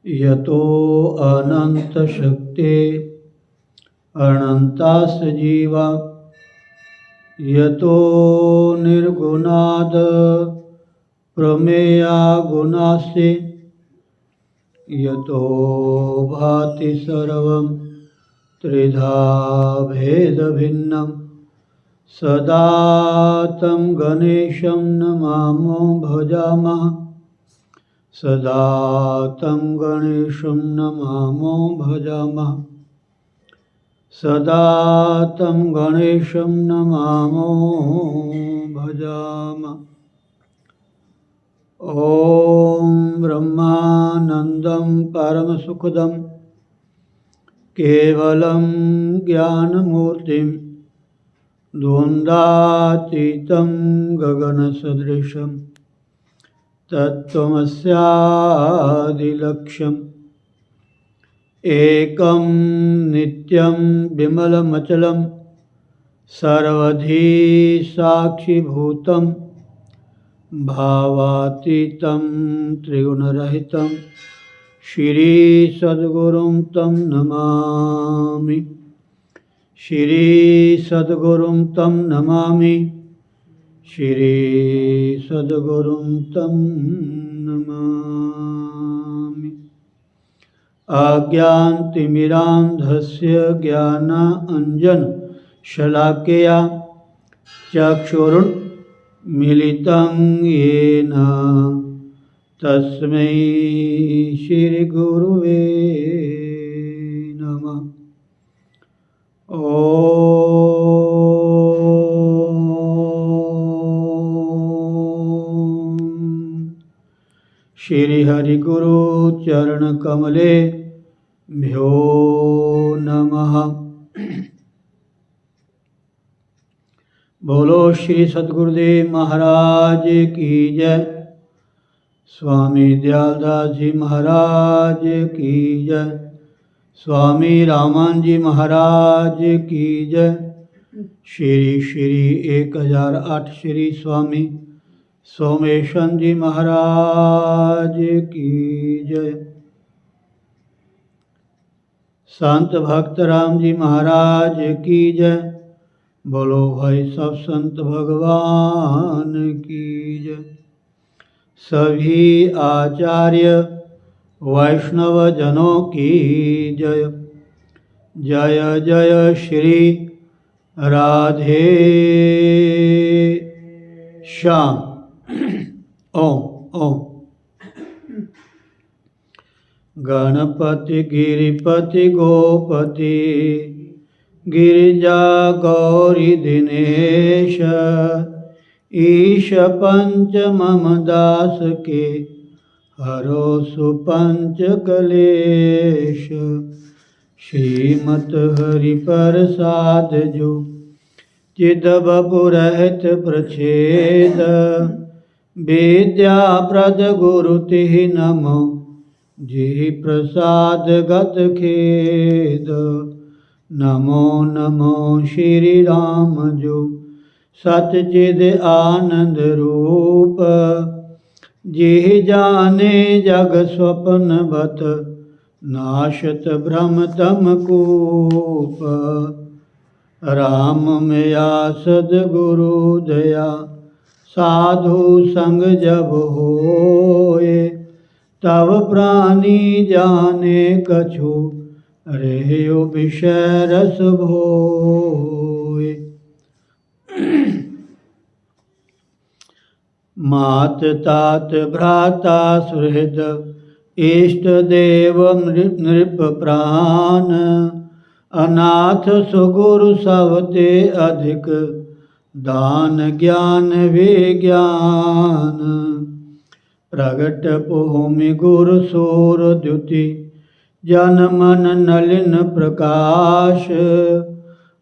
यतो अनंत शक्ति अनंतास जीवा यतो निर्गुणाद प्रमेया गुणास्ति यतो भाति सर्वं त्रिधा भेद भिन्नं सदा तं गणेशं नमामो भजामः सदा तं गणेशं नमामो भजामः सदा तं गणेशं नमामो भजामः। ॐ ब्रह्मानन्दं परमसुखदं केवलं ज्ञानमूर्तिं द्वन्द्वातीतं गगनसदृशं तत्त्वमस्यादिलक्ष्यम् एकं नित्यं विमलमचलं सर्वधी साक्षिभूतं भावातीतं त्रिगुणरहितं श्रीसद्गुरुं तं नमामि श्रीसद्गुरुं तं नमामि श्रीसद्गुरुं तं नमामि। अज्ञानतिमिरान्धस्य ज्ञानाञ्जनशलाकया चक्षुरुन्मीलितं येन तस्मै श्रीगुरुवे नमः। ॐ श्रीहरिगुरु चरणकमले भ्यो नमः। बोलो श्री सद्गुरुदेव महाराज की जय। स्वामी दयालदास जी महाराज की जय। स्वामी रामान जी महाराज की जय। श्री श्री 1008 श्री स्वामी सोमेशन जी महाराज की जय। संत भक्त राम जी महाराज की जय। बोलो भाई सब संत भगवान की जय। सभी आचार्य वैष्णव जनों की जय। जय जय श्री राधे श्याम। ओम ओम। गणपति गिरिपति गोपति गिरिजा गौरी दिनेश ईश पंच मम दास के हरो सुपंच कलेश। श्रीमत हरि प्रसाद जो चिद बपुरहित प्रछेद विद्या प्रद गुरु तिहि नमो जी प्रसाद गत खेद। नमो नमो श्री राम जो सतचिद आनंद रूप जी जाने जग स्वप्न बत नाशत भ्रम तम कूप। राम मिया सद्गुरु दया साधु संग जब होए तब प्राणी जाने कछु रेयो विषय रस भोए। मात तात भ्राता सुहृद इष्ट देव नृप प्राण अनाथ सुगुरु सबते अधिक दान ज्ञान विज्ञान। प्रगट भूमि गुरु सूर द्युति जन मन नलिन प्रकाश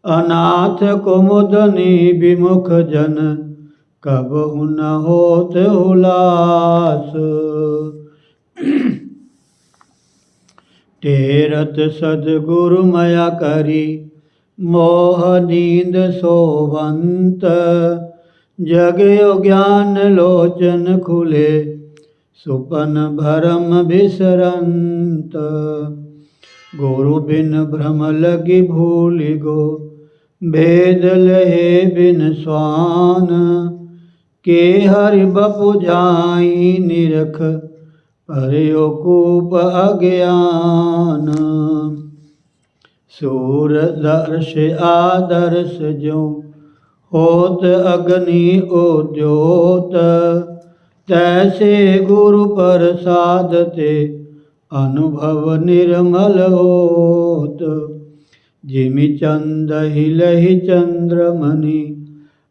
अनाथ कुमुदनी विमुख जन कबहु न होत उलास। तेरत सद्गुरु मया करी मोह नींद सोवंत जगयो ज्ञान लोचन खुले सुपन भरम बिसरंत। गुरु बिन भ्रम लगी भूलि गो भेद लहे बिन स्वान के हरि बपु जाई निरख परयो कूप अज्ञान। सूर दर्श आदर्श जो होत अग्नि उद्योत तैसे गुरु प्रसाद ते अनुभव निर्मल होत। जिमि चंद हिलहि चंद्रमणि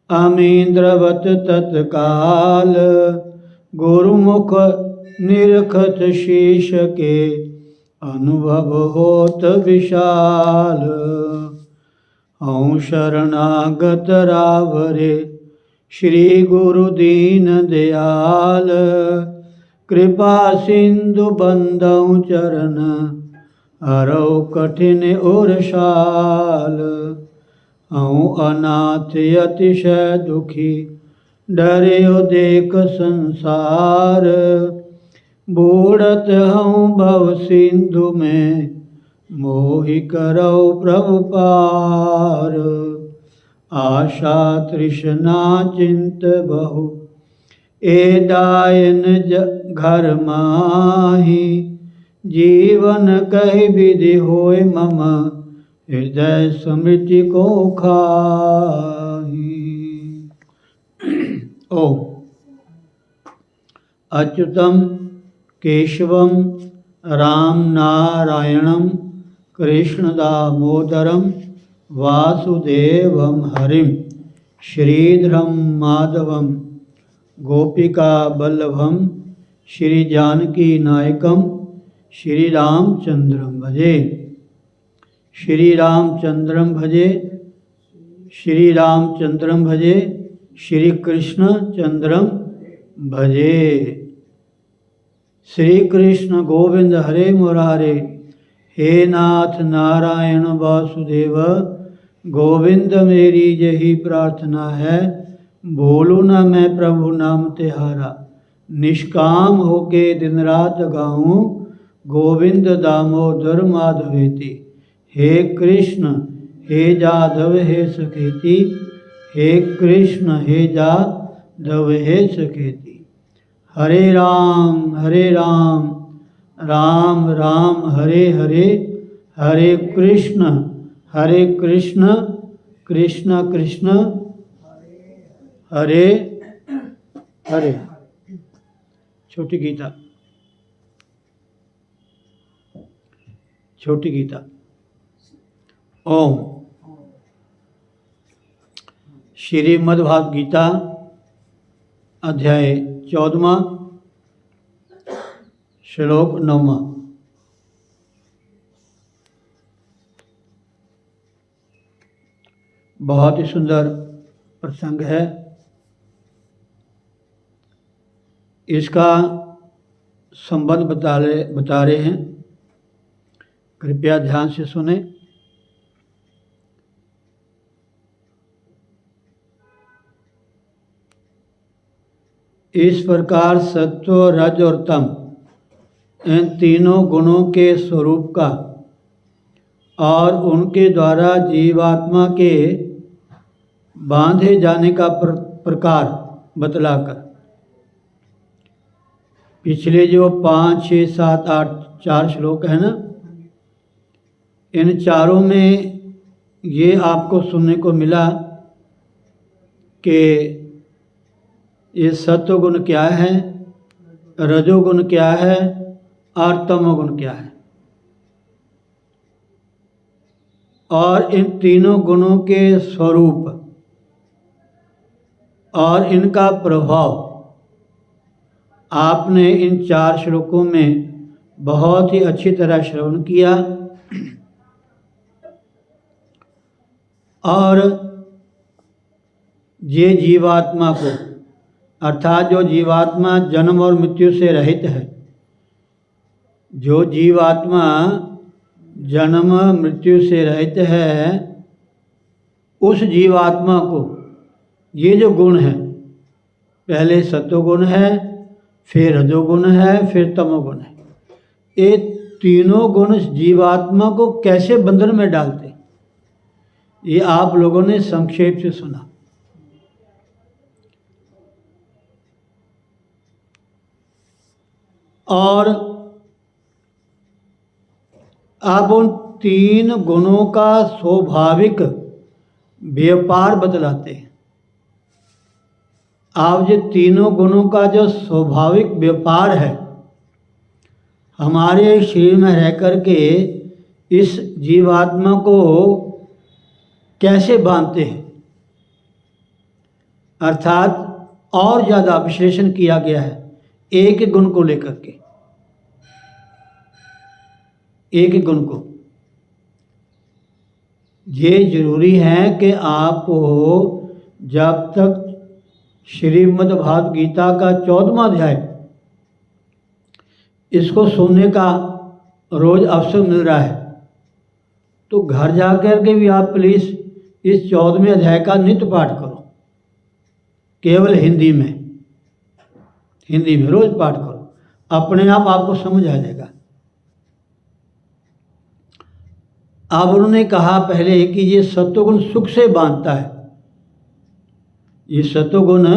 अमींद्रवत तत्काल गुरुमुख निरखत शीश के अनुभव होत विशाल। हूँ शरणागत रावरे श्री गुरु दीन दयाल कृपा सिंधु बंदौ चरण हरौ कठिन उरसाल। हूँ अनाथ अतिशय दुखी डर्यो देख संसार बूढ़त हूँ भव सिंधु में मोहि करौ प्रभु पार। आशा तृष्णा चिंत बहु ए दायन घर माही जीवन कहि विधि होय मम हृदय स्मृति को खाही। ओम अच्युतम केशवम राम नारायणम कृष्ण दामोदरम वासुदेवम हरिम श्रीधरम माधवम गोपिका बल्लभम श्री जानकी नायकम श्री रामचंद्रम भजे। श्री रामचंद्रम भजे श्री रामचंद्रम भजे श्री कृष्ण चंद्रम भजे। श्री कृष्ण गोविंद हरे मुरारे हे नाथ नारायण वासुदेव गोविंद मेरी यही प्रार्थना है बोलू न मैं प्रभु नाम तिहारा निष्काम होके दिन रात गाऊं गोविंद दामोदर माधवेति। हे कृष्ण हे जाधव हे सखेति हे कृष्ण हे जाधव हे सखेति। हरे राम राम राम हरे हरे हरे कृष्ण कृष्ण कृष्ण हरे हरे। छोटी गीता ओम। श्रीमद्भागवत गीता अध्याय 14 श्लोक 9। बहुत ही सुंदर प्रसंग है। इसका संबंध बता रहे हैं, कृपया ध्यान से सुने। इस प्रकार सत्व रज और तम इन तीनों गुणों के स्वरूप का और उनके द्वारा जीवात्मा के बांधे जाने का प्रकार बतलाकर पिछले जो 5, 6, 7, 8 4 श्लोक है ना, इन चारों में ये आपको सुनने को मिला कि ये सत्वगुण क्या है, रजोगुण क्या है और तमोगुण क्या है, और इन तीनों गुणों के स्वरूप और इनका प्रभाव आपने इन 4 श्लोकों में बहुत ही अच्छी तरह श्रवण किया। और ये जीवात्मा को, अर्थात जो जीवात्मा जन्म और मृत्यु से रहित है, जो जीवात्मा जन्म मृत्यु से रहित है, उस जीवात्मा को ये जो गुण है, पहले सत्वगुण है, फिर रजोगुण है, फिर तमोगुण है, ये तीनों गुण जीवात्मा को कैसे बंधन में डालते, ये आप लोगों ने संक्षेप से सुना। और आप उन 3 गुणों का स्वाभाविक व्यापार बतलाते हैं। आप ये तीनों गुणों का जो स्वाभाविक व्यापार है, हमारे शरीर में रह कर के इस जीवात्मा को कैसे बांधते हैं, अर्थात और ज़्यादा विश्लेषण किया गया है एक एक गुण को लेकर के, एक एक गुण को। ये जरूरी है कि आपको जब तक श्रीमद् भागवत गीता का 14वां अध्याय इसको सुनने का रोज अवसर मिल रहा है, तो घर जाकर के भी आप प्लीज़ इस 14वें अध्याय का नित्य पाठ करो, केवल हिंदी में रोज पाठ करो, अपने आप आपको समझ आ जाएगा। अब उन्होंने कहा पहले कि ये सत्वगुण सुख से बांधता है, ये सत्वगुण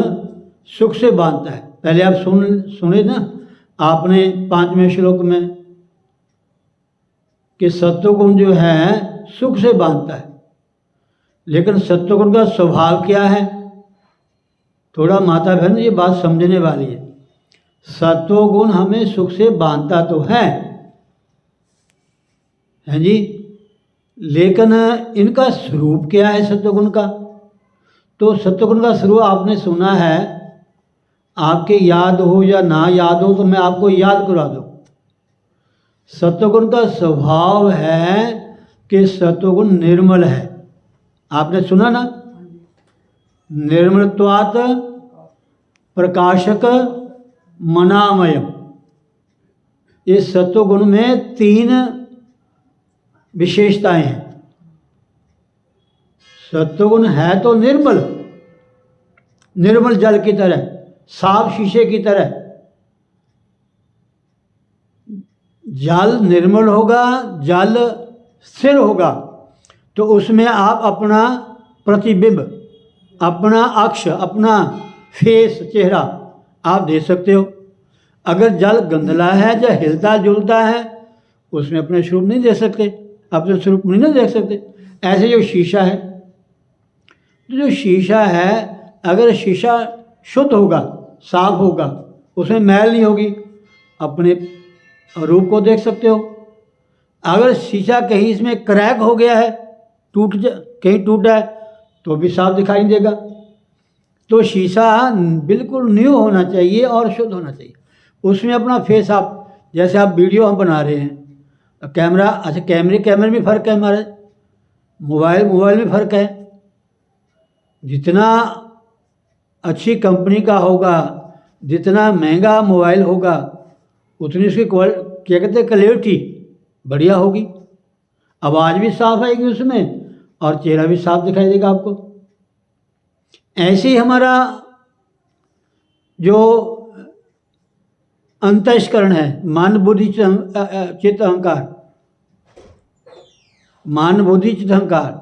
सुख से बांधता है। पहले आप सुने ना आपने 5वें श्लोक में कि सत्वगुण जो है सुख से बांधता है, लेकिन सत्वगुण का स्वभाव क्या है, थोड़ा माता बहन ये बात समझने वाली है। सत्वगुण हमें सुख से बांधता तो है जी, लेकिन इनका स्वरूप क्या है सत्वगुण का? तो सत्वगुण का स्वरूप आपने सुना है, आपके याद हो या ना याद हो तो मैं आपको याद करा दूं। सत्वगुण का स्वभाव है कि सत्वगुण निर्मल है, आपने सुना ना, निर्मलत्वात् प्रकाशक मनामयम। इस सत्वगुण में 3 विशेषताएं हैं। सत्वगुण है तो निर्मल, निर्मल जल की तरह, साफ शीशे की तरह। जल निर्मल होगा, जल स्थिर होगा, तो उसमें आप अपना प्रतिबिंब, अपना अक्ष, अपना फेस, चेहरा आप दे सकते हो। अगर जल गंदला है या हिलता जुलता है, उसमें अपने स्वरूप नहीं दे सकते, अपने स्वरूप नहीं देख सकते। ऐसे जो शीशा है, तो जो शीशा है, अगर शीशा शुद्ध होगा, साफ होगा, उसमें मैल नहीं होगी, अपने रूप को देख सकते हो। अगर शीशा कहीं इसमें क्रैक हो गया है, कहीं टूटा है, तो भी साफ दिखाई नहीं देगा। तो शीशा बिल्कुल न्यू होना चाहिए और शुद्ध होना चाहिए। उसमें अपना फेस, आप जैसे आप वीडियो हम बना रहे हैं, कैमरा, अच्छा कैमरे में फ़र्क है, हमारे मोबाइल में फ़र्क है। जितना अच्छी कंपनी का होगा, जितना महंगा मोबाइल होगा, उतनी उसकी क्या कहते हैं, क्लैरिटी बढ़िया होगी, आवाज़ भी साफ आएगी उसमें और चेहरा भी साफ दिखाई देगा आपको। ऐसे ही हमारा जो अंतःकरण है, मन बुद्धि चित्त अहंकार, मान बुद्धि चित्त अहंकार।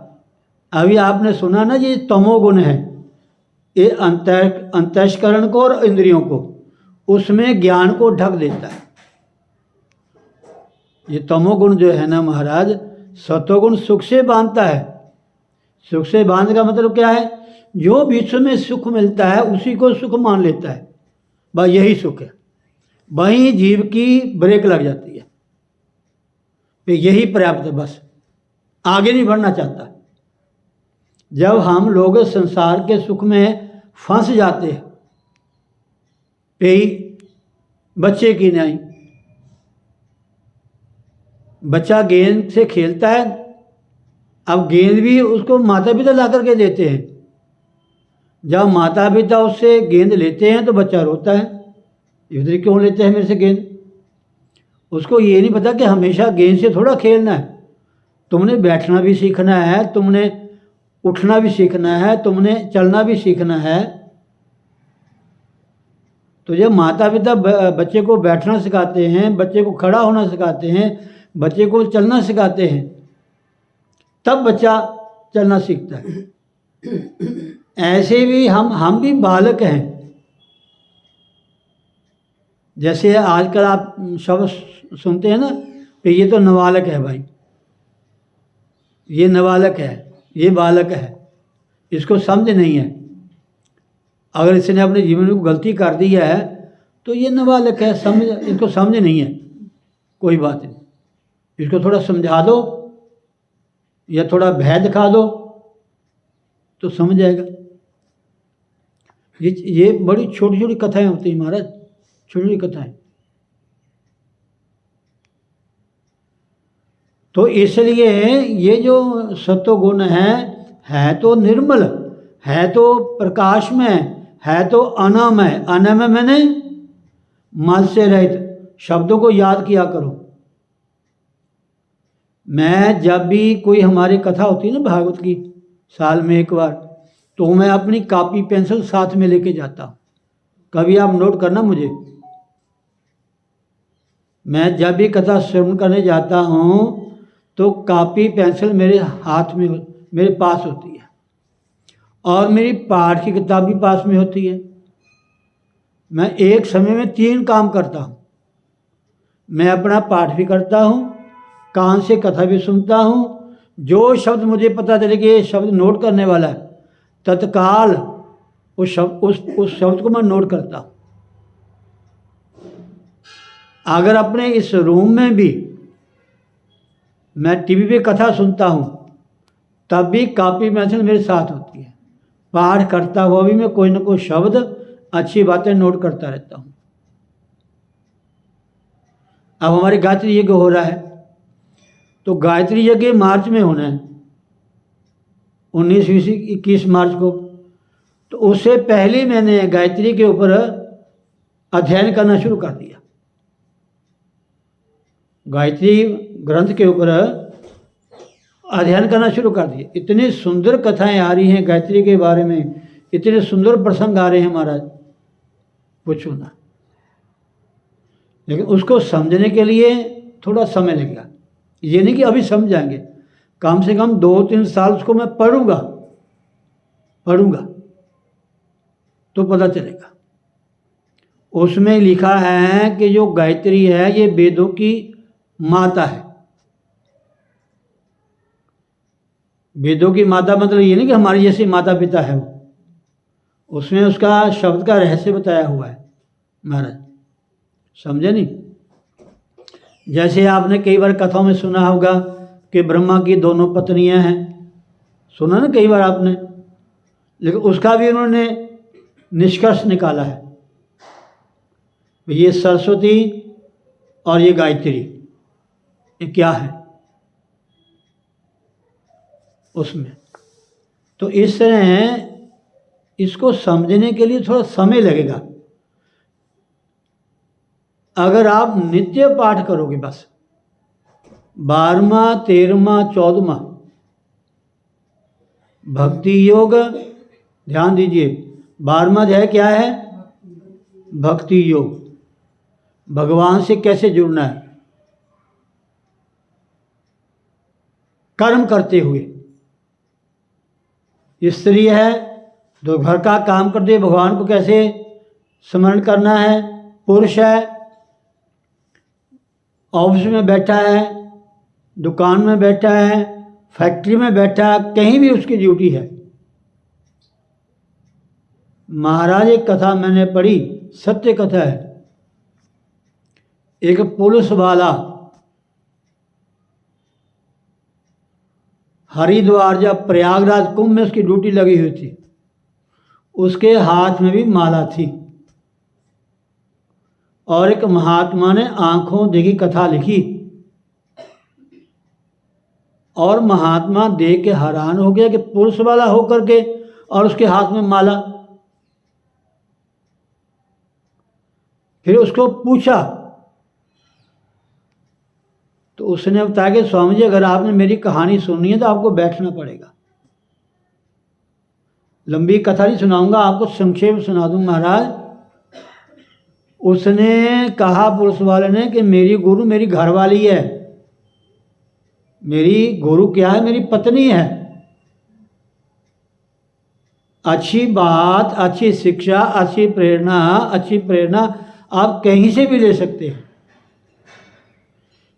अभी आपने सुना ना, ये तमोगुण है, ये अंतःकरण को और इंद्रियों को, उसमें ज्ञान को ढक देता है। ये तमोगुण जो है ना महाराज, सतोगुण सुख से बांधता है। सुख से बांधने का मतलब क्या है? जो विश्व में सुख मिलता है उसी को सुख मान लेता है, बस यही सुख है। वहीं जीव की ब्रेक लग जाती है, तो यही पर्याप्त है, बस आगे नहीं बढ़ना चाहता। जब हम लोग संसार के सुख में फंस जाते हैं, बच्चे की नहीं, बच्चा गेंद से खेलता है, अब गेंद भी उसको माता पिता ला करके देते हैं। जब माता पिता उससे गेंद लेते हैं तो बच्चा रोता है, इधर क्यों लेते हैं मेरे से गेंद। उसको ये नहीं पता कि हमेशा गेंद से थोड़ा खेलना है, तुमने बैठना भी सीखना है, तुमने उठना भी सीखना है, तुमने चलना भी सीखना है। तो जब माता पिता बच्चे को बैठना सिखाते हैं, बच्चे को खड़ा होना सिखाते हैं, बच्चे को चलना सिखाते हैं, तब बच्चा चलना सीखता है। ऐसे भी हम भी बालक हैं। जैसे आजकल आप शब्द सुनते हैं ना कि ये तो नाबालक है भाई, ये नाबालक है, ये बालक है, इसको समझ नहीं है। अगर इसने अपने जीवन में गलती कर दी है तो ये नाबालक है, समझ, इसको समझ नहीं है, कोई बात नहीं, इसको थोड़ा समझा दो या थोड़ा भय दिखा दो तो समझ जाएगा। ये बड़ी छोटी छोटी कथाएं होती हैं महाराज, छोटी छोटी कथाएं। तो इसलिए ये जो सत्वगुण है तो निर्मल, है तो प्रकाश में, है तो अनामय। अनामय मैंने मल से रहित। शब्दों को याद किया करो। मैं जब भी कोई हमारी कथा होती है ना भागवत की, साल में एक बार, तो मैं अपनी कॉपी पेंसिल साथ में लेके जाता हूँ। कभी आप नोट करना मुझे, मैं जब भी कथा श्रवण करने जाता हूँ तो कॉपी पेंसिल मेरे हाथ में, मेरे पास होती है, और मेरी पाठ की किताब भी पास में होती है। मैं एक समय में 3 काम करता हूँ। मैं अपना पाठ भी करता हूँ, कान से कथा भी सुनता हूँ, जो शब्द मुझे पता चले कि ये शब्द नोट करने वाला है, तत्काल उस शब्द को मैं नोट करता हूँ। अगर अपने इस रूम में भी मैं टीवी पे कथा सुनता हूँ, तब भी कॉपी पेंसिल मेरे साथ होती है। पाठ करता हुआ भी मैं कोई ना कोई शब्द, अच्छी बातें नोट करता रहता हूँ। अब हमारे गायत्री यज्ञ हो रहा है, तो गायत्री यज्ञ मार्च में होना है, 19-21 मार्च को। तो उससे पहले मैंने गायत्री के ऊपर अध्ययन करना शुरू कर दिया। गायत्री ग्रंथ के ऊपर अध्ययन करना शुरू कर दिया। इतनी सुंदर कथाएं आ रही हैं गायत्री के बारे में, इतने सुंदर प्रसंग आ रहे हैं महाराज, पूछो ना। लेकिन उसको समझने के लिए थोड़ा समय लगेगा। ये नहीं कि अभी समझ जाएंगे, कम से कम 2-3 साल उसको मैं पढ़ूंगा तो पता चलेगा। उसमें लिखा है कि जो गायत्री है ये वेदों की माता है। वेदों की माता मतलब ये नहीं कि हमारी जैसी माता पिता है वो, उसमें उसका शब्द का रहस्य बताया हुआ है महाराज, समझे नहीं। जैसे आपने कई बार कथाओं में सुना होगा कि ब्रह्मा की 2 पत्नियां हैं, सुना ना कई बार आपने, लेकिन उसका भी उन्होंने निष्कर्ष निकाला है। ये सरस्वती और ये गायत्री, ये क्या है उसमें। तो इस तरह इसको समझने के लिए थोड़ा समय लगेगा। अगर आप नित्य पाठ करोगे, बस 12वां 13वां 14वां भक्ति योग, ध्यान दीजिए, 12वां अध्याय क्या है? भक्ति योग, भगवान से कैसे जुड़ना है। कर्म करते हुए। स्त्री है तो घर का काम करते हुए भगवान को कैसे स्मरण करना है। पुरुष है ऑफिस में बैठा है, दुकान में बैठा है, फैक्ट्री में बैठा है, कहीं भी उसकी ड्यूटी है। महाराज एक कथा मैंने पढ़ी, सत्य कथा है। एक पुलिस वाला हरिद्वार जब प्रयागराज कुंभ में उसकी ड्यूटी लगी हुई थी, उसके हाथ में भी माला थी और एक महात्मा ने आंखों देखी कथा लिखी और महात्मा देख के हैरान हो गया कि पुलिस वाला होकर के और उसके हाथ में माला। फिर उसको पूछा तो उसने बताया कि स्वामी जी अगर आपने मेरी कहानी सुननी है तो आपको बैठना पड़ेगा। लंबी कथा नहीं सुनाऊंगा, आपको संक्षेप सुना दूं महाराज। उसने कहा पुलिस वाले ने कि मेरी गुरु मेरी घरवाली है, मेरी गुरु क्या है, मेरी पत्नी है। अच्छी बात, अच्छी शिक्षा, अच्छी प्रेरणा आप कहीं से भी ले सकते हैं।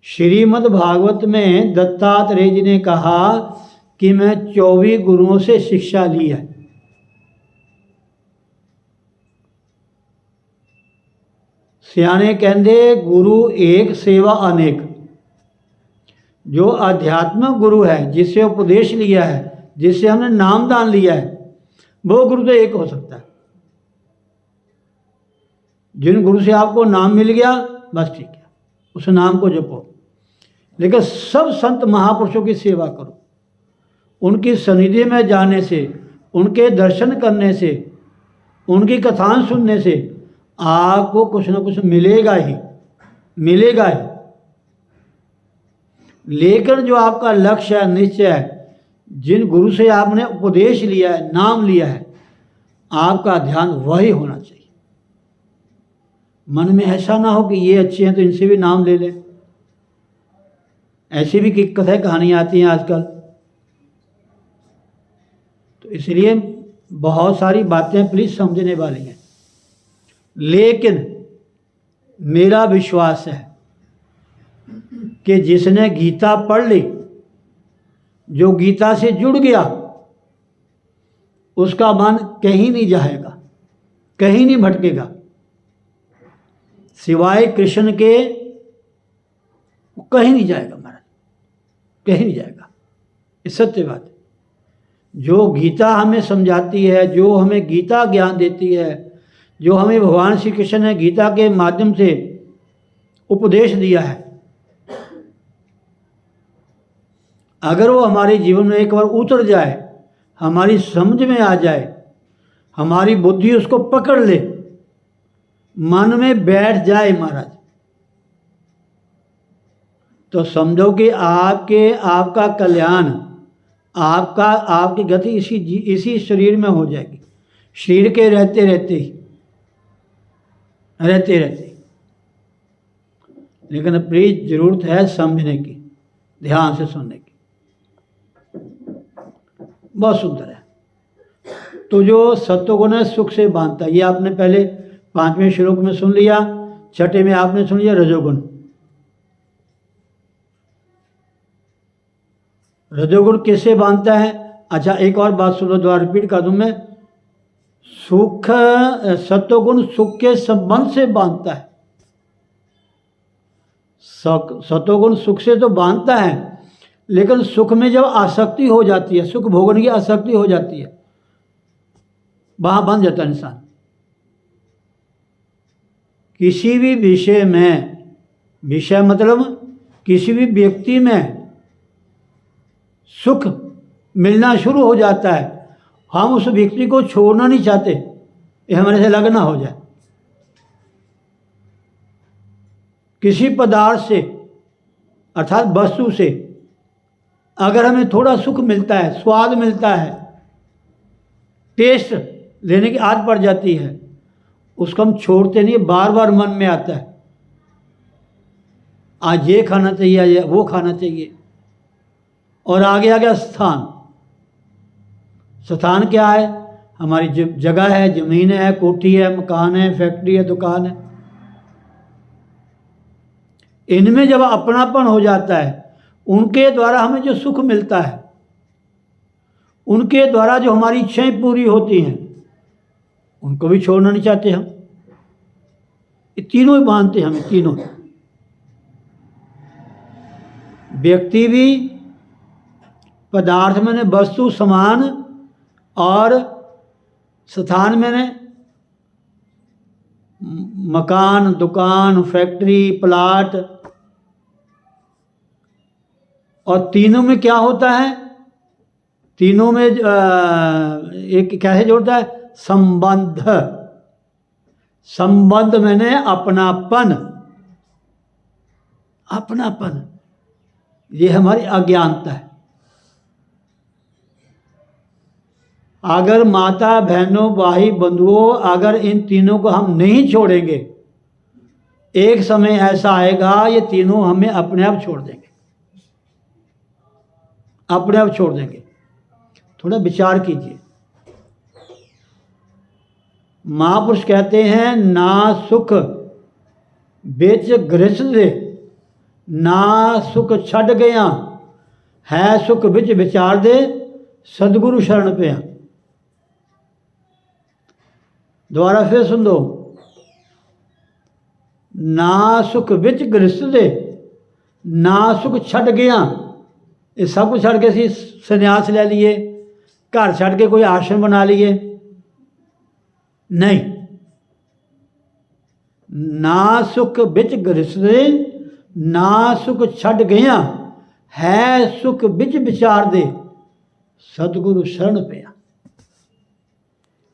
श्रीमद् भागवत में दत्तात्रेय जी ने कहा कि मैं 24 गुरुओं से शिक्षा ली है। सियाने कहते गुरु एक सेवा अनेक। जो आध्यात्मिक गुरु है, जिससे उपदेश लिया है, जिससे हमने नामदान लिया है, वो गुरु तो एक हो सकता है। जिन गुरु से आपको नाम मिल गया बस ठीक है, उस नाम को जपो। लेकिन सब संत महापुरुषों की सेवा करो। उनकी सन्निधि में जाने से, उनके दर्शन करने से, उनकी कथाएं सुनने से आपको कुछ ना कुछ मिलेगा ही। लेकिन जो आपका लक्ष्य है, निश्चय है, जिन गुरु से आपने उपदेश लिया है, नाम लिया है, आपका ध्यान वही होना चाहिए। मन में ऐसा ना हो कि ये अच्छे हैं तो इनसे भी नाम ले लें। ऐसी भी कथा कहानियाँ आती हैं आजकल। तो इसलिए बहुत सारी बातें प्लीज समझने वाली हैं। लेकिन मेरा विश्वास है कि जिसने गीता पढ़ ली, जो गीता से जुड़ गया, उसका मन कहीं नहीं जाएगा, कहीं नहीं भटकेगा सिवाय कृष्ण के। कहीं नहीं जाएगा महाराज, कहीं नहीं जाएगा। ये सत्य बात है। जो गीता हमें समझाती है, जो हमें गीता ज्ञान देती है, जो हमें भगवान श्री कृष्ण ने गीता के माध्यम से उपदेश दिया है, अगर वो हमारे जीवन में एक बार उतर जाए, हमारी समझ में आ जाए, हमारी बुद्धि उसको पकड़ ले, मन में बैठ जाए महाराज, तो समझो कि आपका कल्याण, आपकी गति इसी शरीर में हो जाएगी। शरीर के रहते रहते। लेकिन प्लीज जरूरत है समझने की, ध्यान से सुनने की। बहुत सुंदर है। तो जो सत्वगुण है सुख से बांधता है, ये आपने पहले 5वें श्लोक में सुन लिया। 6ठे में आपने सुन लिया रजोगुण। रजोगुण किससे बांधता है? अच्छा एक और बात सुनो, दोबारा रिपीट कर दूं मैं। सुख, सत्वगुण सुख के संबंध से बांधता है। सत्वगुण सुख से तो बांधता है, लेकिन सुख में जब आसक्ति हो जाती है, सुख भोगने की आसक्ति हो जाती है, वहां बंध जाता है इंसान। किसी भी विषय में, विषय मतलब किसी भी व्यक्ति में सुख मिलना शुरू हो जाता है, हम उस व्यक्ति को छोड़ना नहीं चाहते, ये हमारे से अलग ना हो जाए। किसी पदार्थ से अर्थात वस्तु से अगर हमें थोड़ा सुख मिलता है, स्वाद मिलता है, टेस्ट लेने की आदत पड़ जाती है, उसको हम छोड़ते नहीं, बार बार मन में आता है, आज ये खाना चाहिए, आज वो खाना चाहिए। और आगे आ गया स्थान। स्थान क्या है? हमारी जगह है, ज़मीन है, कोठी है, मकान है, फैक्ट्री है, दुकान है। इनमें जब अपनापन हो जाता है, उनके द्वारा हमें जो सुख मिलता है, उनके द्वारा जो हमारी इच्छाएं पूरी होती हैं, उनको भी छोड़ना नहीं चाहते हम। ये तीनों ही बांधते हैं हमें, तीनों। व्यक्ति भी, पदार्थ मैंने वस्तु समान, और स्थान मैंने मकान, दुकान, फैक्ट्री, प्लाट। और तीनों में क्या होता है? तीनों में एक कैसे जोड़ता है? संबंध। संबंध मैंने अपनापन। अपनापन, ये हमारी अज्ञानता है। अगर माता, बहनों, भाई, बंधुओं, अगर इन तीनों को हम नहीं छोड़ेंगे, एक समय ऐसा आएगा ये तीनों हमें अपने आप छोड़ देंगे, अपने आप छोड़ देंगे। थोड़ा विचार कीजिए। महापुरुष कहते हैं, ना सुख बेच गृहस्थ दे, ना सुख छड़ गया, है सुख बिच विचार दे, सदगुरु शरण पे। दोबारा फिर सुन दो। ना सुख बिच गृहस्थ दे, ना सुख छड़ गया। ये सब कुछ छड़ के संन्यास ले लिए, घर छड़ के कोई आश्रम बना लिए, नहीं। ना सुख बिच गृहस्थ दे, ना सुख छड़ गया, है सुख बिच विचार दे, सतगुरु शरण पे।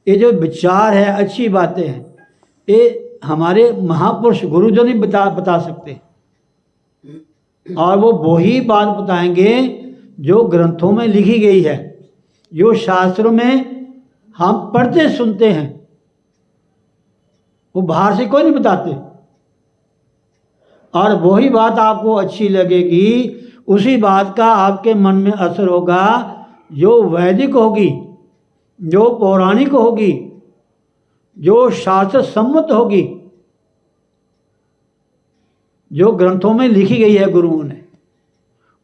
ये जो विचार है, अच्छी बातें हैं, ये हमारे महापुरुष गुरुजन ही बता सकते, और वो वही बात बताएंगे जो ग्रंथों में लिखी गई है, जो शास्त्रों में हम पढ़ते सुनते हैं। वो बाहर से कोई नहीं बताते। और वही बात आपको अच्छी लगेगी, उसी बात का आपके मन में असर होगा, जो वैदिक होगी, जो पौराणिक होगी, जो शास्त्र सम्मत होगी, जो ग्रंथों में लिखी गई है गुरुओं ने।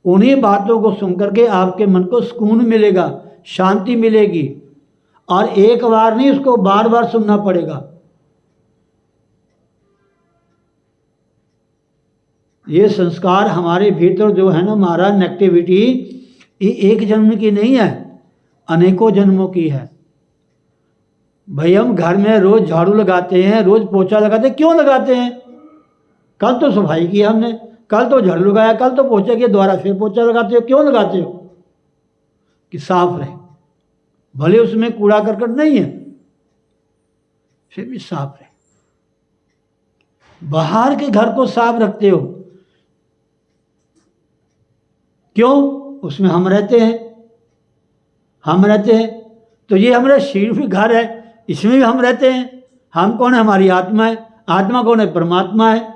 उन्हीं बातों को सुनकर के आपके मन को सुकून मिलेगा, शांति मिलेगी, और एक बार नहीं, उसको बार बार सुनना पड़ेगा। ये संस्कार हमारे भीतर जो है ना महाराज, नेगेटिविटी, ये एक जन्म की नहीं है, अनेकों जन्मों की है। भाई हम घर में रोज झाड़ू लगाते हैं, रोज पोछा लगाते हैं, क्यों लगाते हैं? कल तो सफाई की हमने, कल तो झाड़ू लगाया, कल तो पोछा किया, दोबारा फिर पोछा लगाते हो। क्यों लगाते हो? कि साफ रहे। भले उसमें कूड़ा करकट नहीं है, फिर भी साफ रहे। बाहर के घर को साफ रखते हो, क्यों? उसमें हम रहते हैं, हम रहते हैं। तो ये हमारा शरीर भी घर है, इसमें भी हम रहते हैं। हम कौन है? हमारी आत्मा है। आत्मा कौन है? परमात्मा है।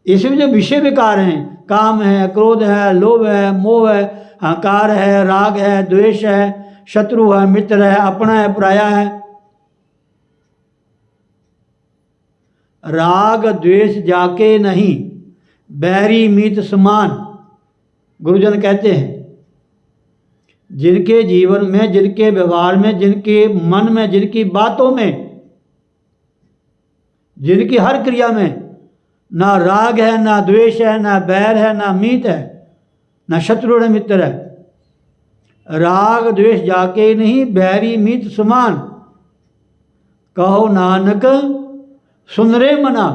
इसमें जो विषय विकार हैं, काम है, क्रोध है, लोभ है, मोह है, अहंकार है, राग है, द्वेष है, शत्रु है, मित्र है, अपना है, पराया है। राग द्वेष जाके नहीं, बैरी मीत समान, गुरुजन कहते हैं। जिनके जीवन में, जिनके व्यवहार में, जिनके मन में, जिनकी बातों में, जिनकी हर क्रिया में ना राग है, ना द्वेष है, ना बैर है, ना मीत है, ना शत्रु है, मित्र है। राग द्वेष जाके नहीं, बैरी मीत समान, कहो नानक सुन रे मना,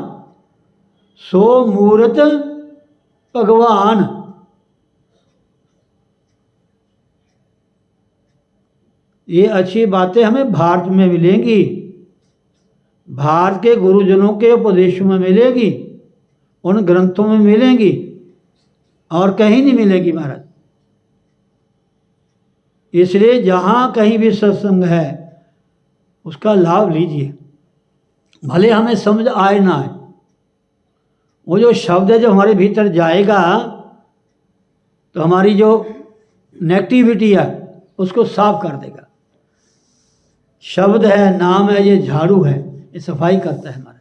सो मूरत भगवान। ये अच्छी बातें हमें भारत में मिलेंगी, भारत के गुरुजनों के उपदेशों में मिलेगी, उन ग्रंथों में मिलेंगी, और कहीं नहीं मिलेगी महाराज। इसलिए जहाँ कहीं भी सत्संग है, उसका लाभ लीजिए, भले हमें समझ आए ना आए। वो जो शब्द है, जो हमारे भीतर जाएगा, तो हमारी जो नेगेटिविटी है उसको साफ कर देगा। शब्द है, नाम है, ये झाड़ू है, ये सफाई करता है हमारा।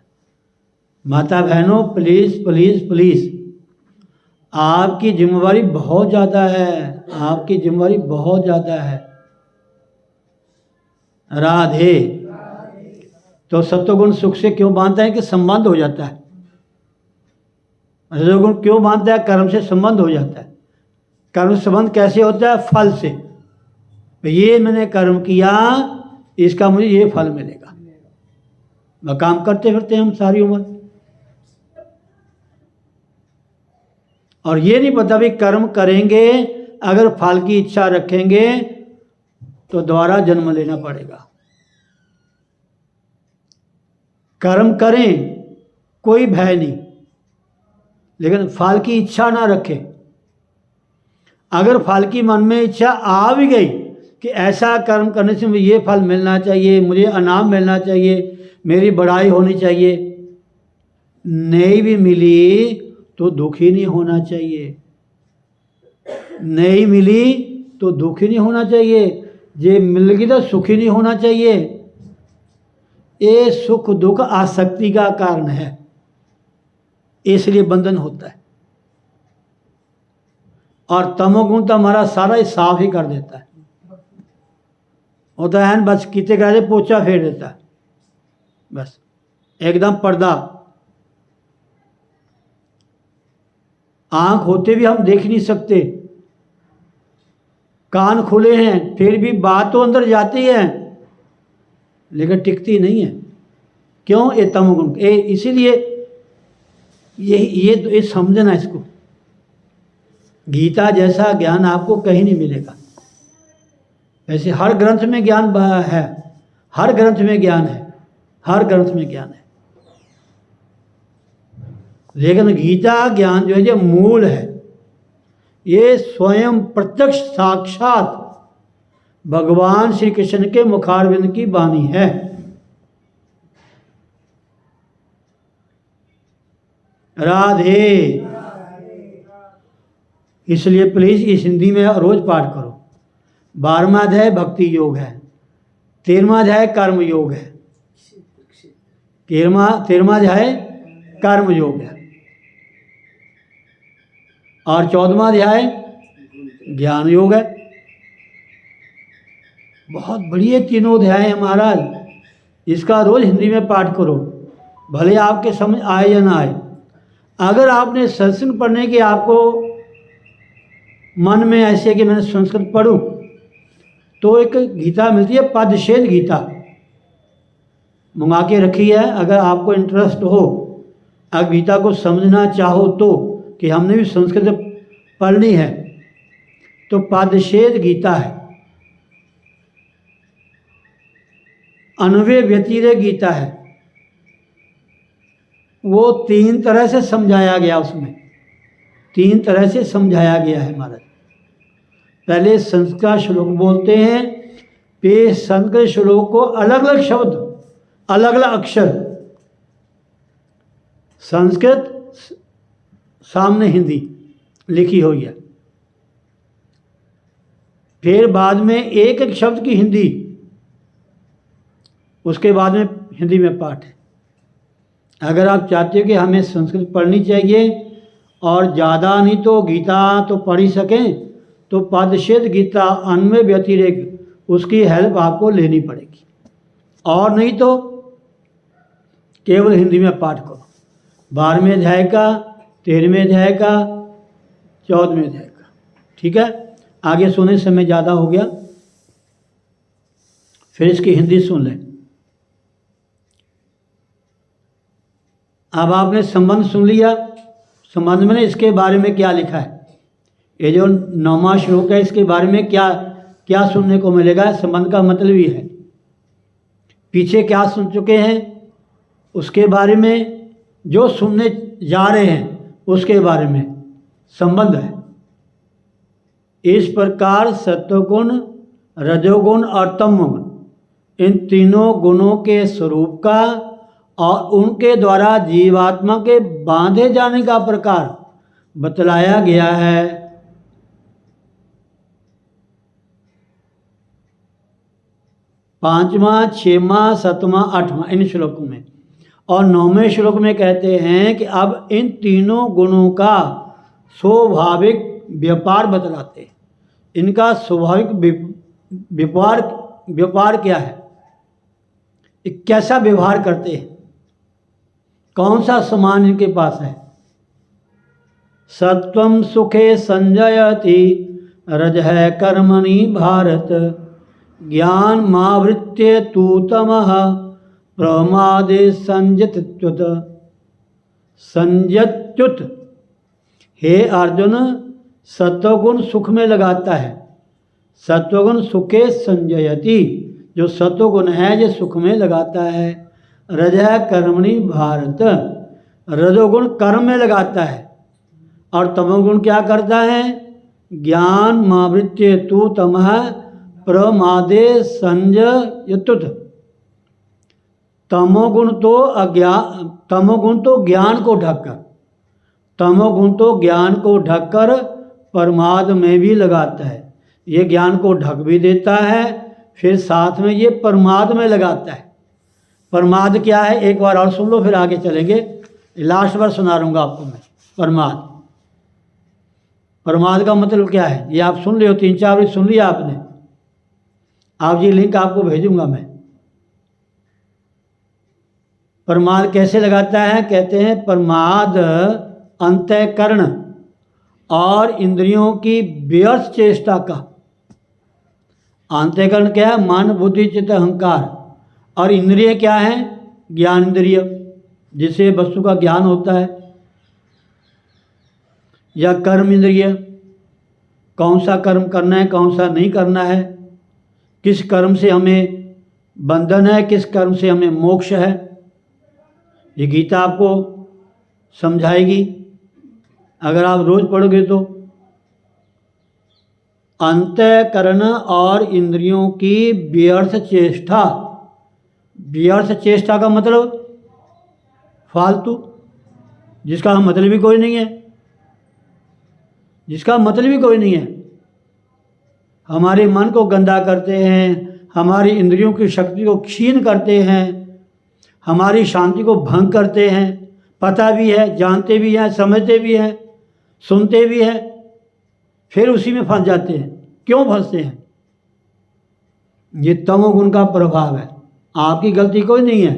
माता बहनों, प्लीज़ प्लीज़ प्लीज़, आपकी जिम्मेवारी बहुत ज़्यादा है, आपकी जिम्मेवारी बहुत ज़्यादा है। राधे। तो सत्वगुण सुख से क्यों बांधता है कि संबंध हो जाता है। रजोगुण क्यों बांधता है? कर्म से संबंध हो जाता है। कर्म संबंध कैसे होता है? फल से। ये मैंने कर्म किया, इसका मुझे ये फल मिलेगा। वह काम करते फिरते हम सारी उम्र, और ये नहीं पता भी कर्म करेंगे, अगर फल की इच्छा रखेंगे तो दोबारा जन्म लेना पड़ेगा। कर्म करें, कोई भय नहीं, लेकिन फल की इच्छा ना रखें। अगर फल की मन में इच्छा आ भी गई कि ऐसा कर्म करने से मुझे ये फल मिलना चाहिए, मुझे इनाम मिलना चाहिए, मेरी बड़ाई होनी चाहिए, नहीं भी मिली तो दुखी नहीं होना चाहिए। नहीं मिली तो दुखी नहीं होना चाहिए। जे मिल गई तो सुखी नहीं होना चाहिए। ये सुख दुख आसक्ति का कारण है, इसलिए बंधन होता है। और तमोगुण तो हमारा सारा ही साफ ही कर देता है। होता है बस कीते करा पोछा फेर देता है, बस एकदम पर्दा। आंख होते भी हम देख नहीं सकते, कान खुले हैं फिर भी बात तो अंदर जाती है लेकिन टिकती नहीं है। क्यों? ये तमोगुण। इसीलिए ये समझना इसको। गीता जैसा ज्ञान आपको कहीं नहीं मिलेगा। वैसे हर ग्रंथ में ज्ञान है, हर ग्रंथ में ज्ञान है, हर ग्रंथ में ज्ञान है, लेकिन गीता ज्ञान जो है ये मूल है। ये स्वयं प्रत्यक्ष साक्षात भगवान श्री कृष्ण के मुखारविंद की वाणी है। राधे। इसलिए प्लीज इस हिंदी में रोज पाठ करो। 12वां अध्याय भक्ति योग है, 13वां अध्याय कर्म योग है, 13वां अध्याय कर्म योग है, और 14वां अध्याय ज्ञान योग है। बहुत बढ़िया तीनों अध्याय है महाराज। इसका रोज हिंदी में पाठ करो, भले आपके समझ आए या ना आए। अगर आपने संस्कृत पढ़ने की आपको मन में ऐसे कि मैंने संस्कृत पढ़ूं, तो एक गीता मिलती है पदच्छेद गीता, मंगा के रखी है। अगर आपको इंटरेस्ट हो, अगर गीता को समझना चाहो तो, कि हमने भी संस्कृत पढ़नी है, तो पदच्छेद गीता है, अन्वय व्यतिरेक गीता है। वो 3 तरह से समझाया गया, उसमें 3 तरह से समझाया गया है महाराज। पहले संस्कृत श्लोक बोलते हैं, फिर संस्कृत श्लोक को अलग अलग शब्द, अलग अलग अक्षर, संस्कृत सामने हिंदी लिखी हुई है, फिर बाद में एक एक शब्द की हिंदी, उसके बाद में हिंदी में पाठ है। अगर आप चाहते हो कि हमें संस्कृत पढ़नी चाहिए और ज़्यादा नहीं तो गीता तो पढ़ ही सकें, तो पदच्छेद गीता अन्वय व्यतिरेक उसकी हेल्प आपको लेनी पड़ेगी, और नहीं तो केवल हिंदी में पाठ करो। 12वें अध्याय का, 13वें अध्याय का, 14वें अध्याय का। ठीक है, आगे सुनने समय ज़्यादा हो गया, फिर इसकी हिंदी सुन लें। अब आपने संबंध सुन लिया। संबंध में इसके बारे में क्या लिखा है, ये जो 9वां श्लोक है, इसके बारे में क्या क्या सुनने को मिलेगा। संबंध का मतलब ही है पीछे क्या सुन चुके हैं उसके बारे में, जो सुनने जा रहे हैं उसके बारे में संबंध है। इस प्रकार सत्वगुण, रजोगुण और तमोगुण, इन तीनों गुणों के स्वरूप का और उनके द्वारा जीवात्मा के बांधे जाने का प्रकार बतलाया गया है। 5वां, 6वां, 7वां, 8वां इन श्लोकों में। और 9वें श्लोक में कहते हैं कि अब इन तीनों गुणों का स्वाभाविक व्यापार बतलाते हैं। इनका स्वाभाविक व्यापार क्या है, ये कैसा व्यवहार करते हैं, कौन सा सामान इनके पास है। सत्वं सुखे संजयति रजः कर्मणि भारत, ज्ञान मावृत्य तु तमः प्रमादे संयत्युत। हे अर्जुन, सत्वगुण सुख में लगाता है। सत्वगुण सुखे संजयति, जो सत्वगुण है ये सुख में लगाता है। रजः कर्मणि भारत, रजोगुण कर्म में लगाता है। और तमोगुण क्या करता है, ज्ञान मावृत्य तु तमः प्रमादे संयत्युत। तमोगुण तो ज्ञान को ढककर, तमोगुण तो ज्ञान को ढककर प्रमाद में भी लगाता है। ये ज्ञान को ढक भी देता है, फिर साथ में ये प्रमाद में लगाता है। प्रमाद क्या है, एक बार और सुन लो फिर आगे चलेंगे। लास्ट बार सुना रहूँगा आपको मैं। प्रमाद का मतलब क्या है ये आप सुन लियो, 3-4 बार सुन लिया आपने। आप ये लिंक आपको भेजूंगा मैं। प्रमाद कैसे लगाता है, कहते हैं प्रमाद अंतःकरण और इंद्रियों की व्यर्थ चेष्टा का। अंतःकरण क्या है, मन बुद्धि चित्त अहंकार, और इंद्रिय क्या है, ज्ञान इंद्रिय, जिसे वस्तु का ज्ञान होता है। या कर्म इंद्रिय, कौन सा कर्म करना है कौन सा नहीं करना है, किस कर्म से हमें बंधन है किस कर्म से हमें मोक्ष है। ये गीता आपको समझाएगी अगर आप रोज पढ़ोगे तो। अंतःकरण और इंद्रियों की व्यर्थ चेष्टा। व्यर्थ चेष्टा का मतलब फालतू, जिसका मतलब ही कोई नहीं है, जिसका मतलब ही कोई नहीं है। हमारे मन को गंदा करते हैं, हमारी इंद्रियों की शक्ति को क्षीण करते हैं, हमारी शांति को भंग करते हैं। पता भी है, जानते भी हैं, समझते भी हैं, सुनते भी हैं, फिर उसी में फंस जाते हैं। क्यों फंसते हैं, ये तमोगुण का प्रभाव है। आपकी गलती कोई नहीं है,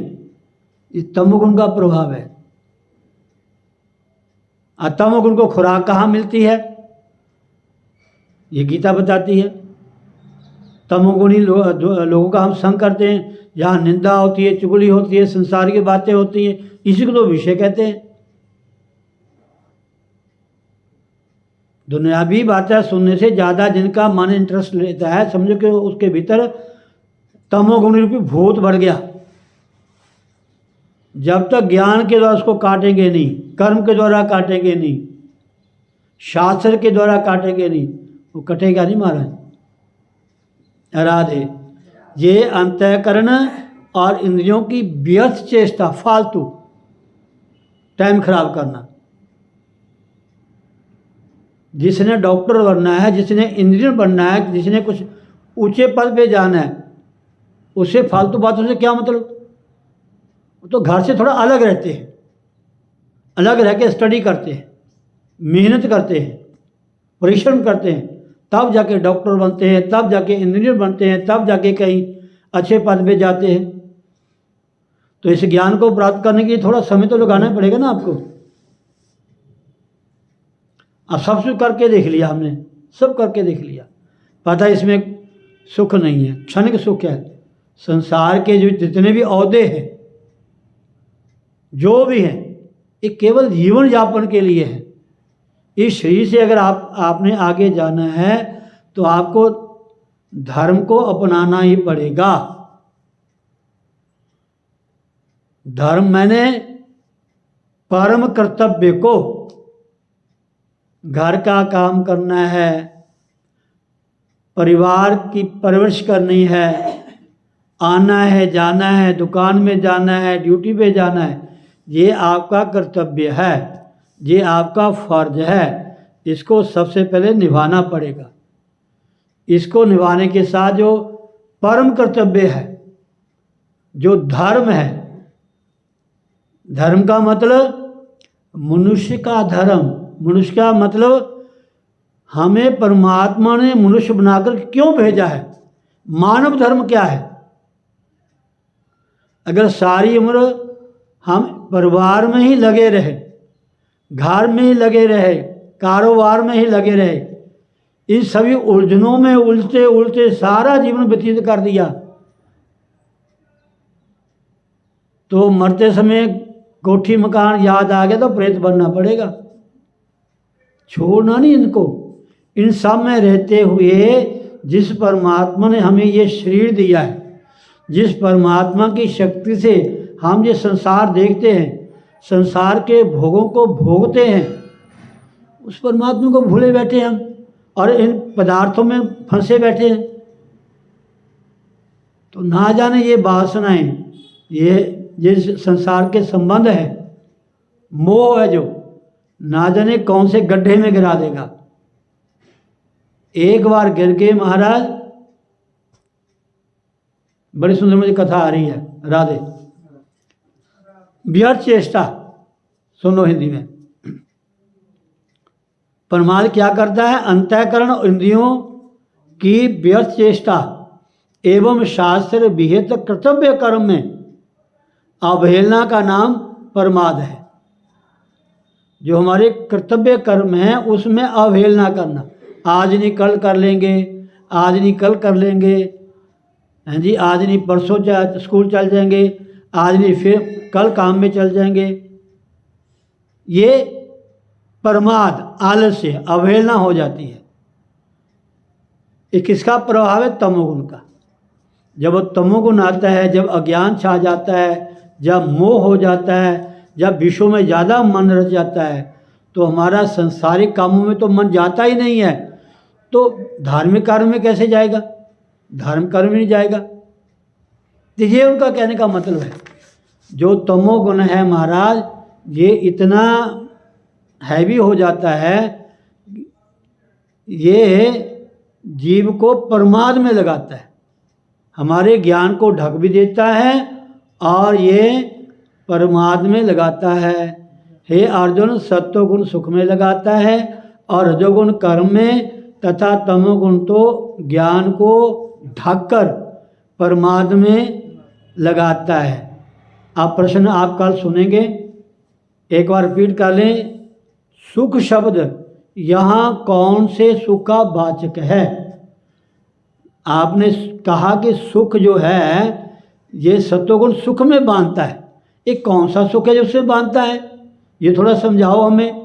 ये तमोगुण का प्रभाव है। तमोगुण को खुराक कहाँ मिलती है, ये गीता बताती है। तमोगुणी लोगों का हम संग करते हैं, जहाँ निंदा होती है, चुगली होती है, संसार की बातें होती हैं, इसी को तो विषय कहते हैं। दुनियावी बातें सुनने से ज़्यादा जिनका मन इंटरेस्ट लेता है, समझो कि उसके भीतर तमोगुणी रूपी भूत बढ़ गया। जब तक ज्ञान के द्वारा उसको काटेंगे नहीं, कर्म के द्वारा काटेंगे नहीं, शास्त्र के द्वारा काटेंगे नहीं, वो कटेगा नहीं महाराज। राधे। ये अंतःकरण और इंद्रियों की व्यर्थ चेष्टा, फालतू टाइम खराब करना। जिसने डॉक्टर बनना है, जिसने इंजीनियर बनना है, जिसने कुछ ऊंचे पद पे जाना है, उससे फालतू बातों से क्या मतलब। तो घर से थोड़ा अलग रहते हैं, अलग रह के स्टडी करते हैं, मेहनत करते हैं, परिश्रम करते हैं, तब जाके डॉक्टर बनते हैं, तब जाके इंजीनियर बनते हैं, तब जाके कहीं अच्छे पद पे जाते हैं। तो इस ज्ञान को प्राप्त करने के लिए थोड़ा समय तो लगाना पड़ेगा ना आपको। अब सब कुछ करके देख लिया हमने, सब करके देख लिया, पता इसमें सुख नहीं है, क्षणिक सुख है। संसार के जो जितने भी औहदे हैं, जो भी हैं, ये केवल जीवन यापन के लिए है। इस शरीर से अगर आपने आगे जाना है तो आपको धर्म को अपनाना ही पड़ेगा। धर्म मैंने परम कर्तव्य को, घर का काम करना है, परिवार की परवरिश करनी है, आना है जाना है, दुकान में जाना है, ड्यूटी पे जाना है, ये आपका कर्तव्य है, ये आपका फर्ज है। इसको सबसे पहले निभाना पड़ेगा। इसको निभाने के साथ जो परम कर्तव्य है जो धर्म है, धर्म का मतलब मनुष्य का धर्म, मनुष्य का मतलब हमें परमात्मा ने मनुष्य बनाकर क्यों भेजा है, मानव धर्म क्या है। अगर सारी उम्र हम परिवार में ही लगे रहे, घर में ही लगे रहे, कारोबार में ही लगे रहे, इन सभी उलझनों में उलझते उलझते सारा जीवन व्यतीत कर दिया, तो मरते समय कोठी मकान याद आ गया तो प्रेत बनना पड़ेगा। छोड़ना नहीं इनको। इन सब में रहते हुए जिस परमात्मा ने हमें ये शरीर दिया है, जिस परमात्मा की शक्ति से हम ये संसार देखते हैं, संसार के भोगों को भोगते हैं, उस परमात्मा को भूले बैठे हम और इन पदार्थों में फंसे बैठे हैं। तो ना जाने ये वासनाएं, ये संसार के संबंध है, मोह है, जो ना जाने कौन से गड्ढे में गिरा देगा। एक बार गिर के महाराज, बड़ी सुंदर मुझे कथा आ रही है, राधे। व्यर्थ चेष्टा, सुनो हिंदी में। परमात्मा क्या करता है, अंतःकरण इंद्रियों की व्यर्थ चेष्टा एवं शास्त्र विहित कर्तव्य कर्म में अवहेलना का नाम प्रमाद है। जो हमारे कर्तव्य कर्म हैं उसमें अवहेलना करना, आज नहीं कल कर लेंगे, आज नहीं कल कर लेंगे, हैं जी, आज नहीं परसों स्कूल चल जाएंगे, आज नहीं फिर कल काम में चल जाएंगे। ये प्रमाद, आलस्य, अवहेलना हो जाती है। ये किसका प्रभाव है, तमोगुण का। जब वो तमोगुण आता है, जब अज्ञान छा जाता है, जब मोह हो जाता है, जब विषयों में ज़्यादा मन रच जाता है, तो हमारा संसारिक कामों में तो मन जाता ही नहीं है, तो धार्मिक कार्य में कैसे जाएगा, धर्म कर्म में नहीं जाएगा। तो ये उनका कहने का मतलब है। जो तमोगुण है महाराज, ये इतना हैवी हो जाता है, ये जीव को प्रमाद में लगाता है, हमारे ज्ञान को ढक भी देता है और ये प्रमाद में लगाता है। हे अर्जुन, सत्वगुण सुख में लगाता है और रजोगुण कर्म में, तथा तमोगुण तो ज्ञान को ढककर प्रमाद में लगाता है। आप प्रश्न आप कल सुनेंगे, एक बार रिपीट कर लें। सुख शब्द यहाँ कौन से सुख का वाचक है? आपने कहा कि सुख जो है ये सत्वगुण सुख में बांधता है। ये कौन सा सुख है जो उसमें बांधता है, ये थोड़ा समझाओ हमें।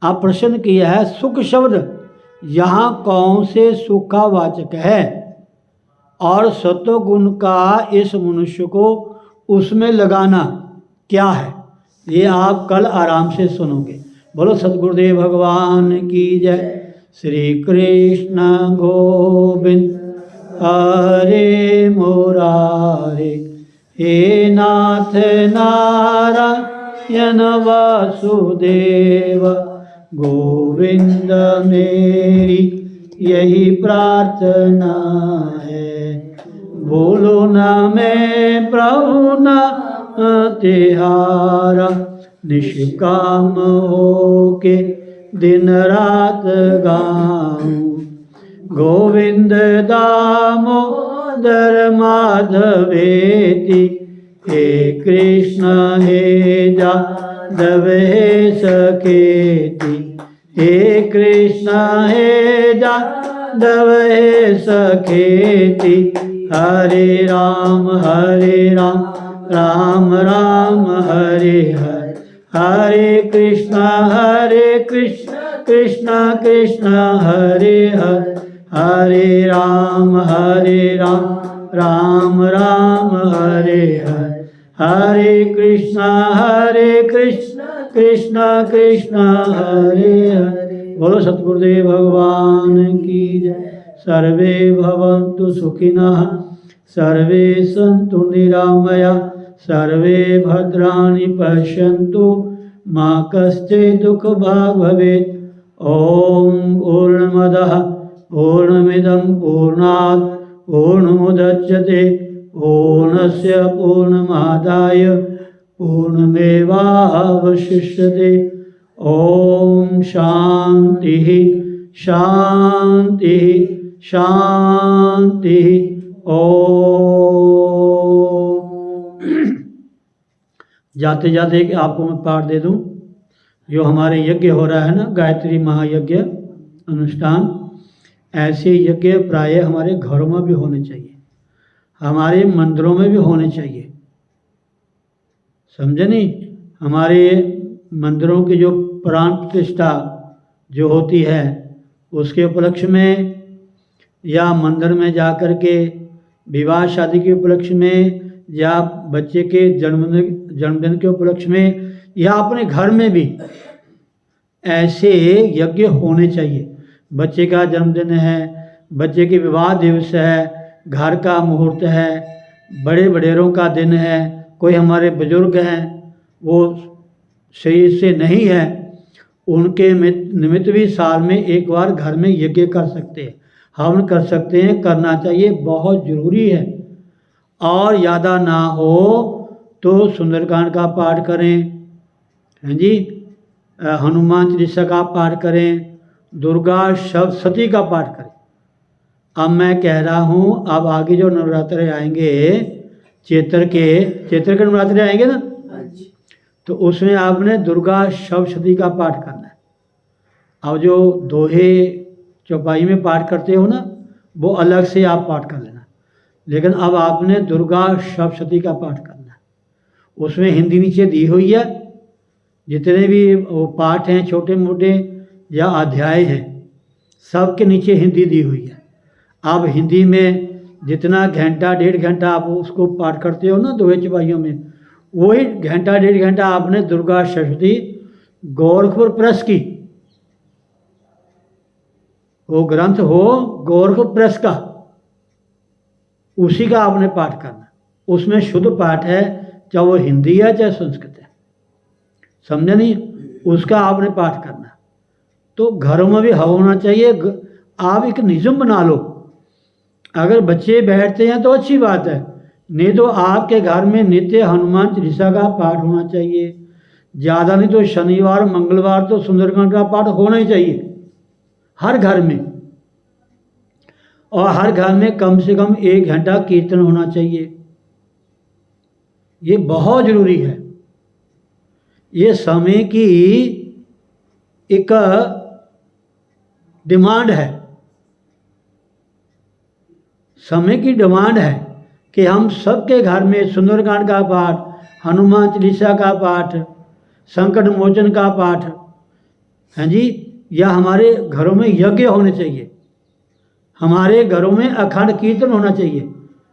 आप प्रश्न किया है, सुख शब्द यहाँ कौन से सुख का वाचक है और सत्वगुण का इस मनुष्य को उसमें लगाना क्या है, ये आप कल आराम से सुनोगे। बोलो सतगुरुदेव भगवान की जय। श्री कृष्ण गोविंद हरे मुरारे, हे नाथ नारायण वासुदेव, गोविंद मेरी यही प्रार्थना है। बोलो ना मैं प्रभु ना तिहारा, निष्काम होके दिन रात गाऊं। गोविंद दामोदर माधवेति, हे कृष्ण हे जादव हे सखेति, हे कृष्ण हे जादव हे सखेति। हरे राम राम राम हरे हरे, हरे कृष्ण कृष्ण कृष्ण हरे हरे, हरे राम राम राम हरे हरे, हरे कृष्ण कृष्ण कृष्ण हरे हरे। बोलो सतगुरुदेव भगवान की जय। सर्वे भवन्तु सुखिनः, सर्वे सन्तु निरामया, सर्वे भद्राणि पश्यन्तु, मा कश्चित् दुःखभाग् भवेत्। ओम पूर्णमदः पूर्णमिदं पूर्णात् पूर्णमुदच्यते पूर्णस्य पूर्णमादाय पूर्णमेवावशिष्यते। ओम शांति शांति शांति। ओम। जाते जाते कि आपको मैं पाठ दे दूं, जो हमारे यज्ञ हो रहा है ना, गायत्री महायज्ञ अनुष्ठान, ऐसे यज्ञ प्राय हमारे घरों में भी होने चाहिए, हमारे मंदिरों में भी होने चाहिए, समझे नहीं। हमारे मंदिरों की जो प्राण प्रतिष्ठा जो होती है, उसके उपलक्ष्य में या मंदिर में जा कर के विवाह शादी के उपलक्ष्य में या बच्चे के जन्मदिन के उपलक्ष्य में या अपने घर में भी ऐसे यज्ञ होने चाहिए। बच्चे का जन्मदिन है, बच्चे के विवाह दिवस है, घर का मुहूर्त है, बड़े बड़ेरों का दिन है, कोई हमारे बुजुर्ग हैं वो शरीर से नहीं है, उनके निमित्त भी साल में एक बार घर में यज्ञ कर सकते हैं, हवन कर सकते हैं, करना चाहिए, बहुत ज़रूरी है। और यादा ना हो तो सुंदरकांड का पाठ करें, हैं जी, हनुमान चालीसा का पाठ करें, दुर्गा सप्तशती का पाठ करें। अब मैं कह रहा हूँ, अब आगे जो नवरात्र आएंगे, चैत्र के नवरात्र आएंगे ना, तो उसमें आपने दुर्गा सप्तशती का पाठ करना है। अब जो दोहे चौपाई में पाठ करते हो ना, वो अलग से आप पाठ कर लेना, लेकिन अब आपने दुर्गा सप्तशती का पाठ करना है। उसमें हिंदी नीचे दी हुई है, जितने भी वो पाठ हैं छोटे मोटे या अध्याय हैं, सब के नीचे हिंदी दी हुई है। आप हिंदी में जितना घंटा 1.5 घंटा आप उसको पाठ करते हो ना दोहे चौपाइयों में, वही घंटा 1.5 घंटा आपने दुर्गा सप्तशती गोरखपुर प्रेस की, वो ग्रंथ हो गोरखपुर प्रेस का, उसी का आपने पाठ करना। उसमें शुद्ध पाठ है, चाहे वो हिंदी है चाहे संस्कृत है, समझे नहीं, उसका आपने पाठ करना। तो घरों में भी हवा होना चाहिए। आप एक नियम बना लो, अगर बच्चे बैठते हैं तो अच्छी बात है, नहीं तो आपके घर में नित्य हनुमान चालीसा का पाठ होना चाहिए। ज़्यादा नहीं तो शनिवार मंगलवार तो सुंदरकांड का पाठ होना ही चाहिए हर घर में, और हर घर में कम से कम 1 घंटा कीर्तन होना चाहिए। ये बहुत ज़रूरी है। ये समय की एक डिमांड है, समय की डिमांड है कि हम सबके घर में सुंदरकांड का पाठ, हनुमान चालीसा का पाठ, संकट मोचन का पाठ, हैं जी, या हमारे घरों में यज्ञ होने चाहिए, हमारे घरों में अखंड कीर्तन होना चाहिए।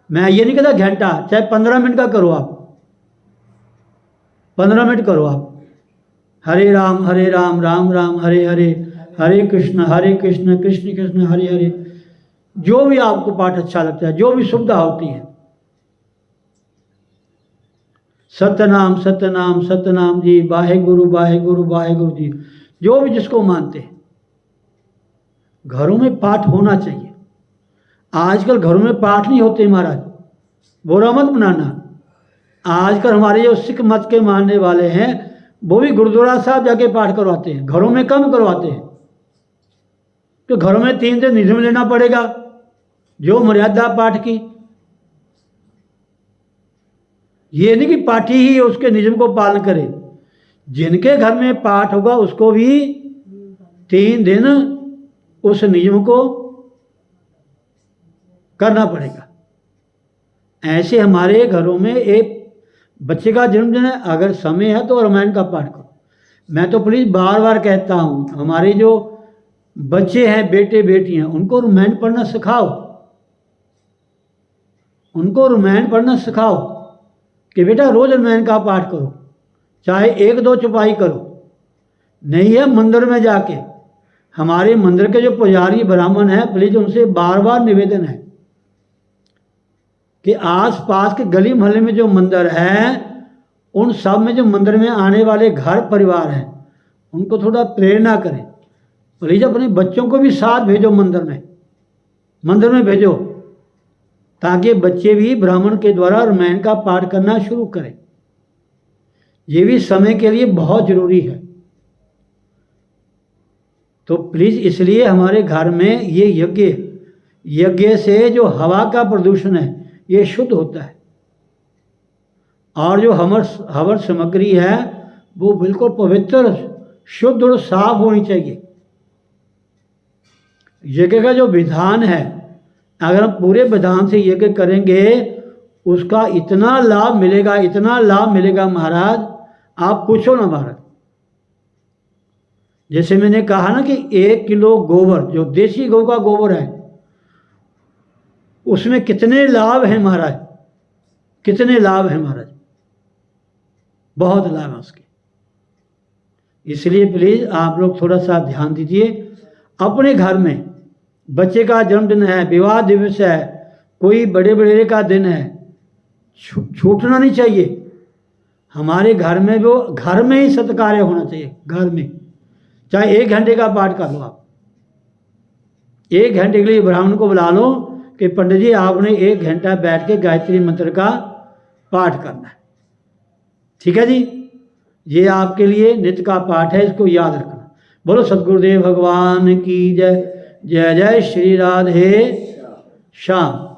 मैं ये नहीं कहता घंटा, चाहे 15 मिनट का करो आप, 15 मिनट करो आप। हरे राम राम राम हरे हरे, हरे कृष्ण कृष्ण कृष्ण हरे हरे, जो भी आपको पाठ अच्छा लगता है, जो भी सुविधा होती है। सतनाम सतनाम सतनाम जी, वाहे गुरु जी, जो भी जिसको मानते हैं, घरों में पाठ होना चाहिए। आजकल घरों में पाठ नहीं होते महाराज, बुरा मत बनाना। आजकल हमारे जो सिख मत के मानने वाले हैं, वो भी गुरुद्वारा साहब जाके पाठ करवाते हैं, घरों में कम करवाते हैं। तो घरों में 3 दिन नियम लेना पड़ेगा, जो मर्यादा पाठ की। ये नहीं कि पाठी ही उसके नियम को पालन करे, जिनके घर में पाठ होगा उसको भी 3 दिन उस नियम को करना पड़ेगा। ऐसे हमारे घरों में एक बच्चे का जन्मदिन है, अगर समय है तो रामायण का पाठ करो। मैं तो प्लीज़ बार बार कहता हूँ, हमारे जो बच्चे हैं, बेटे बेटियां, उनको रामायण पढ़ना सिखाओ, उनको रामायण पढ़ना सिखाओ कि बेटा रोज रामायण का पाठ करो, चाहे 1-2 चौपाई करो। नहीं है मंदिर में जाके, हमारे मंदिर के जो पुजारी ब्राह्मण हैं, प्लीज़ उनसे बार बार निवेदन है कि आस पास के गली मोहल्ले में जो मंदिर हैं, उन सब में जो मंदिर में आने वाले घर परिवार हैं, उनको थोड़ा प्रेरणा करें। प्लीज़ अपने बच्चों को भी साथ भेजो, मंदिर में भेजो। ताकि बच्चे भी ब्राह्मण के द्वारा रामायण का पाठ करना शुरू करें। ये भी समय के लिए बहुत ज़रूरी है। तो प्लीज़ इसलिए हमारे घर में ये यज्ञ से जो हवा का प्रदूषण है ये शुद्ध होता है, और जो हवन सामग्री है वो बिल्कुल पवित्र, शुद्ध और साफ होनी चाहिए। यज्ञ का जो विधान है, अगर हम पूरे विधान से यज्ञ करेंगे उसका इतना लाभ मिलेगा, इतना लाभ मिलेगा महाराज, आप पूछो ना महाराज। जैसे मैंने कहा ना कि 1 किलो गोबर, जो देसी गौ का गोबर है, उसमें कितने लाभ हैं महाराज, कितने लाभ हैं महाराज, बहुत लाभ है उसके। इसलिए प्लीज़ आप लोग थोड़ा सा ध्यान दीजिए। अपने घर में बच्चे का जन्मदिन है, विवाह दिवस है, कोई बड़े बड़े का दिन है, छूटना नहीं चाहिए। हमारे घर में वो घर में ही सत्कार्य होना चाहिए, घर में। चाहे 1 घंटे का पाठ कर लो आप, 1 घंटे के लिए ब्राह्मण को बुला लो कि पंडित जी आपने 1 घंटा बैठ के गायत्री मंत्र का पाठ करना है। ठीक है जी, ये आपके लिए नित्य का पाठ है, इसको याद रखना। बोलो सद्गुरुदेव भगवान की जय। जय जय श्री राधे श्याम।